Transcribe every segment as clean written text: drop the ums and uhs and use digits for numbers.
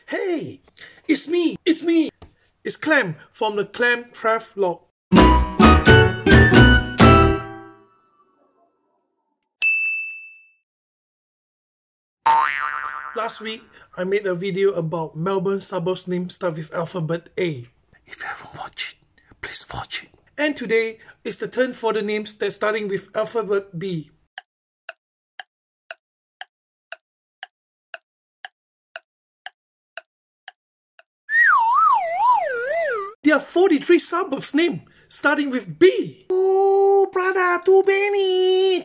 Hey, it's me, It's Clem from the Clem Travelog. Last week, I made a video about Melbourne suburbs names start with alphabet A. If you haven't watched it, please watch it. And today is the turn for the names that's starting with alphabet B. There are 43 suburbs named starting with B. Oh, brother, too many.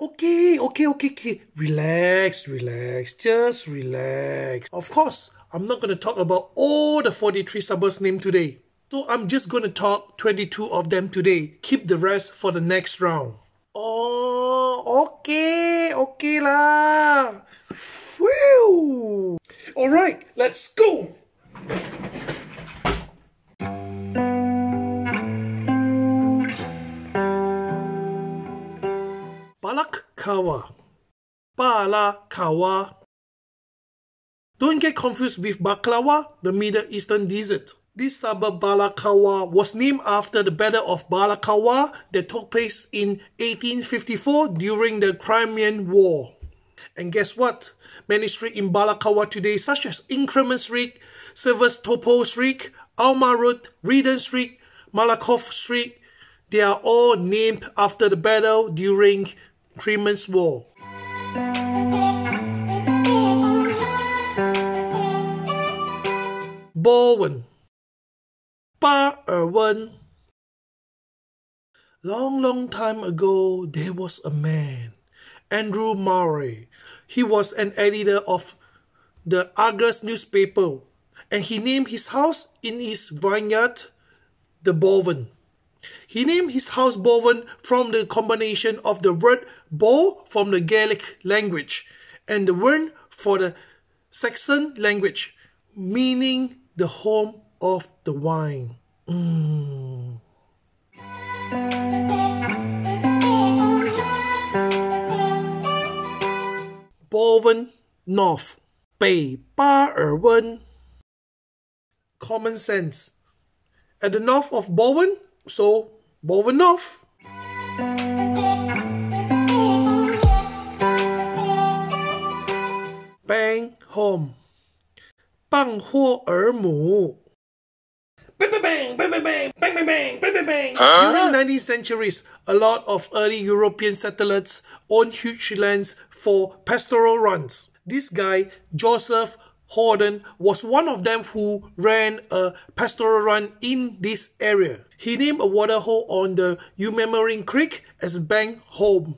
Okay. Relax, just relax. Of course, I'm not going to talk about all the 43 suburbs named today. So I'm just going to talk 22 of them today. Keep the rest for the next round. Oh, okay lah. Whew. Alright, let's go. Balakawa. Don't get confused with baklava, the Middle Eastern dessert. This suburb Balakawa was named after the Battle of Balakawa that took place in 1854 during the Crimean War. And guess what? Many streets in Balakawa today, such as Increment Street, Sevastopol Street, Alma Road, Reden Street, Malakoff Street, they are all named after the battle during Crimean's War. Bowen. Ba-er-wen. Long time ago, there was a man, Andrew Murray. He was an editor of the Argus newspaper, and he named his house in his vineyard the Bowen. He named his house Bowen from the combination of the word Bo from the Gaelic language and the word for the Saxon language, meaning the home of the wine. Bowen North. 北巴尔温. Common sense. At the north of Bowen, so Bowen North. Bang home. 棒货儿母. Bang, bang, bang, bang, bang, bang, bang, bang, bang, bang, bang. During 19th centuries, a lot of early European settlers owned huge lands for pastoral runs. This guy, Joseph Horden, was one of them who ran a pastoral run in this area. He named a waterhole on the Umamarine Creek as Bang Home,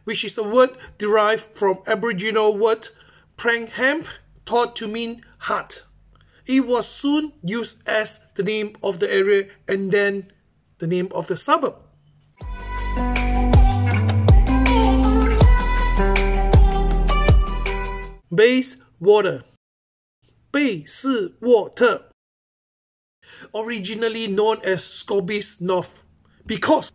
which is a word derived from Aboriginal word Prangham, thought to mean hut. It was soon used as the name of the area and then the name of the suburb. Bayswater. 贝斯沃特. Originally known as Suburbs North because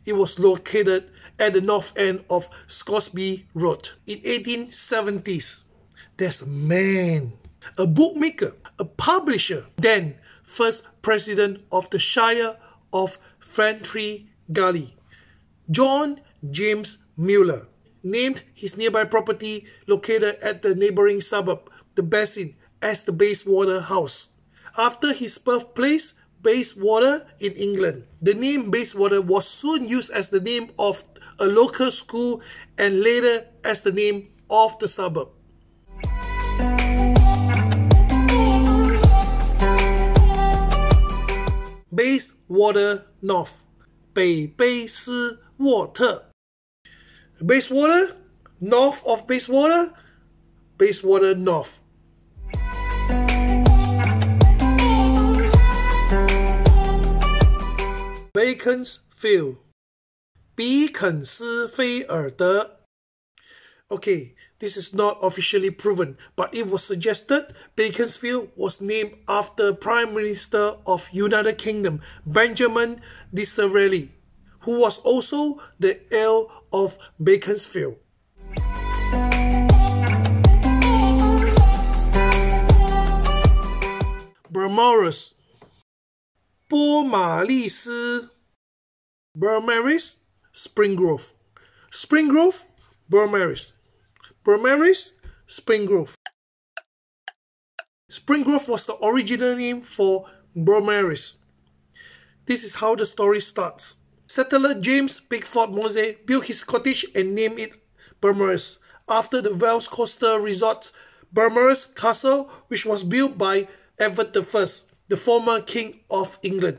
it was located at the north end of Scoresby Road. In 1870s, there's a man, a bookmaker, a publisher, then first president of the Shire of Fantry Gully, John James Muller, named his nearby property located at the neighbouring suburb, the Basin, as the Bayswater House, after his birthplace, Bayswater in England. The name Bayswater was soon used as the name of a local school and later as the name of the suburb. Bayswater North. 北卑斯沃特. Bayswater, north of Bayswater, Bayswater North. Beaconsfield. 比肯斯菲尔德. Okay, this is not officially proven, but it was suggested Beaconsfield was named after Prime Minister of United Kingdom Benjamin Disraeli, who was also the Earl of Beaconsfield. Bermudas, 波马利斯 Bermaris, Spring Grove, Spring Grove, Bermaris, Bermaris, Spring Grove. Spring Grove was the original name for Bermaris. This is how the story starts. Settler James Pickford Mose built his cottage and named it Bermaris after the Welsh coastal resort Bermaris Castle, which was built by Edward I, the former King of England.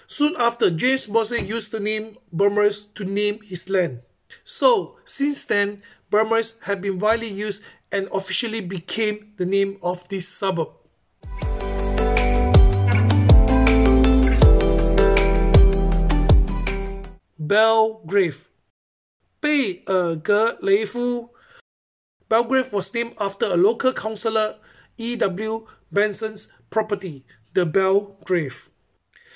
Soon after, James Mose used the name Bermaris to name his land. So, since then, Bermaris had been widely used and officially became the name of this suburb. Belgrave, 贝尔格雷夫 Belgrave was named after a local councillor, E.W. Benson's property, the Belgrave.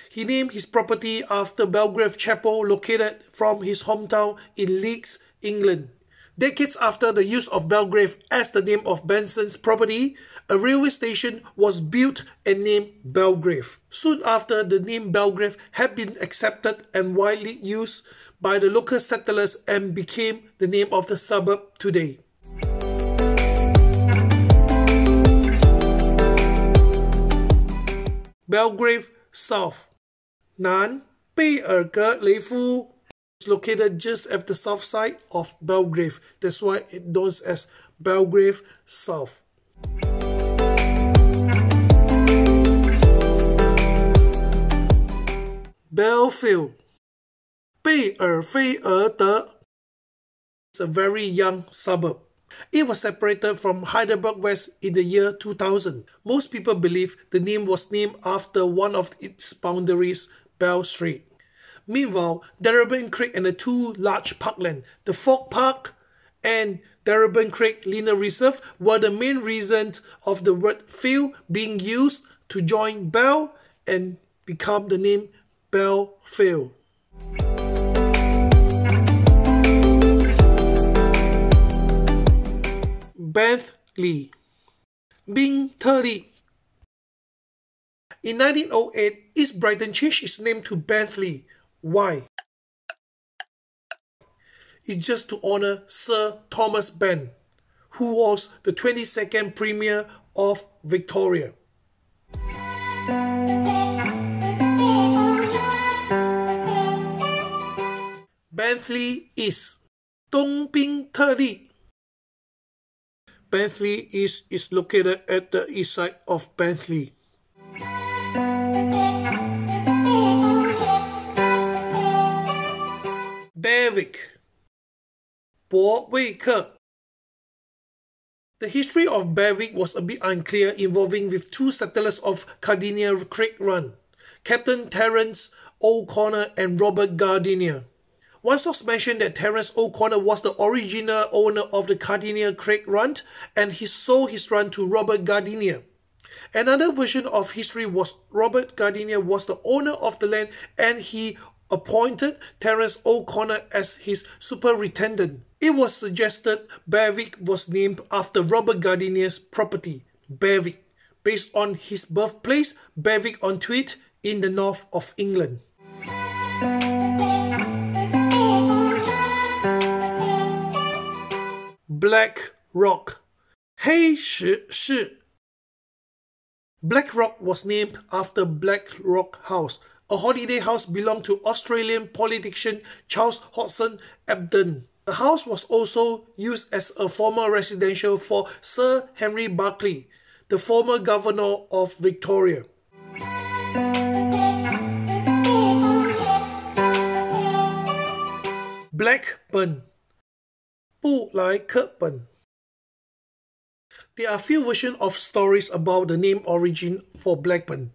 He named his property after Belgrave Chapel, located from his hometown in Leeds, England. Decades after the use of Belgrave as the name of Benson's property, a railway station was built and named Belgrave. Soon after, the name Belgrave had been accepted and widely used by the local settlers and became the name of the suburb today. Belgrave South, 南贝尔格雷夫 is located just at the south side of Belgrave. That's why it's known as Belgrave South. Belfield, 贝尔菲尔德 is a very young suburb. It was separated from Heidelberg West in the year 2000. Most people believe the name was named after one of its boundaries, Bell Street. Meanwhile, Darebin Creek and the two large parklands, the Fog Park and Darebin Creek Linear Reserve, were the main reasons of the word field being used to join Bell and become the name Belfield. Bentley, 宾特利 In 1908, East Brighton changed its name to Bentley. Why? It's just to honor Sir Thomas Ben, who was the 22nd Premier of Victoria. Bentley East, 东宾特利 Bentley East is located at the east side of Bentley. Berwick, 伯威克 The history of Berwick was a bit unclear, involving with two settlers of Gardenia Creek Run, Captain Terence O'Connor and Robert Gardenia. One source mentioned that Terence O'Connor was the original owner of the Gardenia Creek Run and he sold his run to Robert Gardenia. Another version of history was Robert Gardenia was the owner of the land and he appointed Terence O'Connor as his superintendent. It was suggested Berwick was named after Robert Gardenia's property, Berwick, based on his birthplace, Berwick-on-Tweed, in the north of England. Black Rock, 黑石市 Black Rock was named after Black Rock House, a holiday house belonged to Australian politician Charles Hodgson Abden. The house was also used as a former residential for Sir Henry Berkeley, the former governor of Victoria. Blackburn, 布莱克本 There are few versions of stories about the name origin for Blackburn.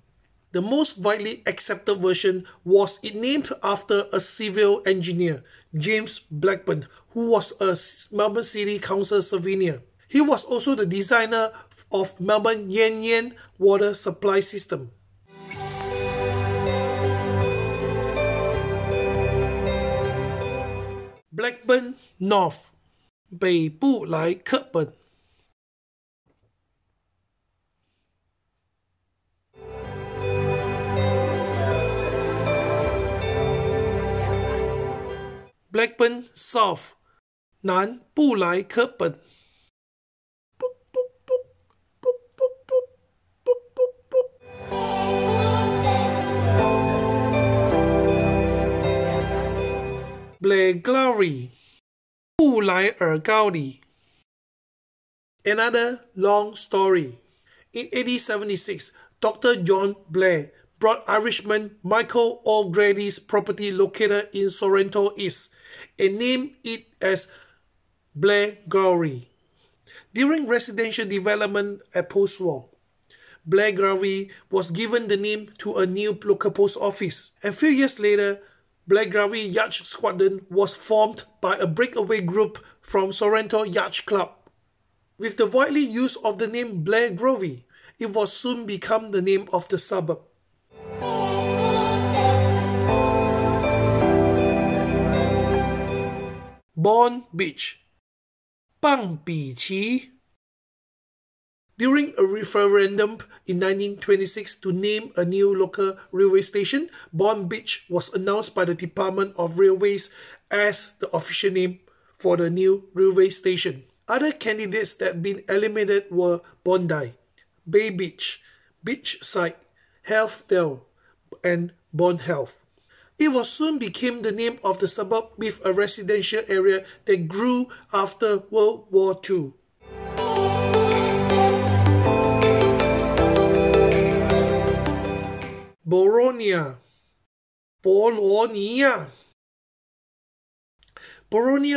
The most widely accepted version was it named after a civil engineer, James Blackburn, who was a Melbourne City Council surveyor. He was also the designer of Melbourne Yan Yan water supply system. Blackburn North, 北布莱克本 Blackburn South 南布莱克本。Blairgowrie 布莱尔高里。Another long story. In 1876, Dr. John Blair bought Irishman Michael O'Grady's property located in Sorrento East and named it as Blairgowrie. During residential development at post-war, Blairgowrie was given the name to a new local post office. A few years later, Blairgowrie Yacht Squadron was formed by a breakaway group from Sorrento Yacht Club. With the widely use of the name Blairgowrie, it was soon become the name of the suburb. Bourne Beach 棒比奇 During a referendum in 1926 to name a new local railway station, Bourne Beach was announced by the Department of Railways as the official name for the new railway station. Other candidates that had been eliminated were Bondi, Bay Beach, Beachside, Healthdale, and Bourne Health. It was soon became the name of the suburb with a residential area that grew after World War II. Boronia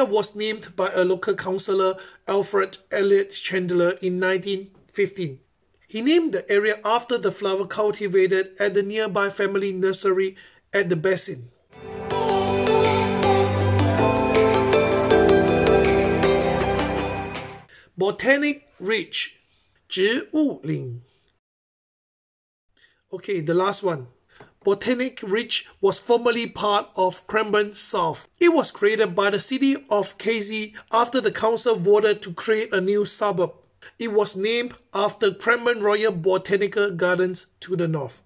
was named by a local councillor, Alfred Elliot Chandler, in 1915. He named the area after the flower cultivated at the nearby family nursery at the basin. Botanic Ridge 植物岭 Okay, the last one. Botanic Ridge was formerly part of Cranbourne South. It was created by the city of Casey after the council voted to create a new suburb. It was named after Cranbourne Royal Botanical Gardens to the north.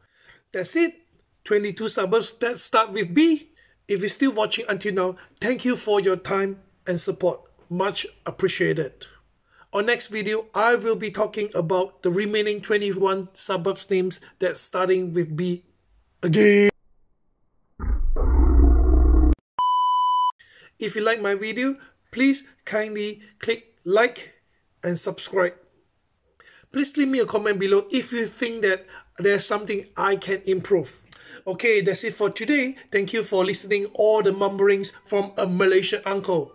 That's it. 22 suburbs that start with B. If you're still watching until now, thank you for your time and support. Much appreciated. On next video, I will be talking about the remaining 21 suburbs names that starting with B again. If you like my video, please kindly click like and subscribe. Please leave me a comment below if you think that there's something I can improve. Okay, that's it for today. Thank you for listening all the mumblings from a Malaysian uncle.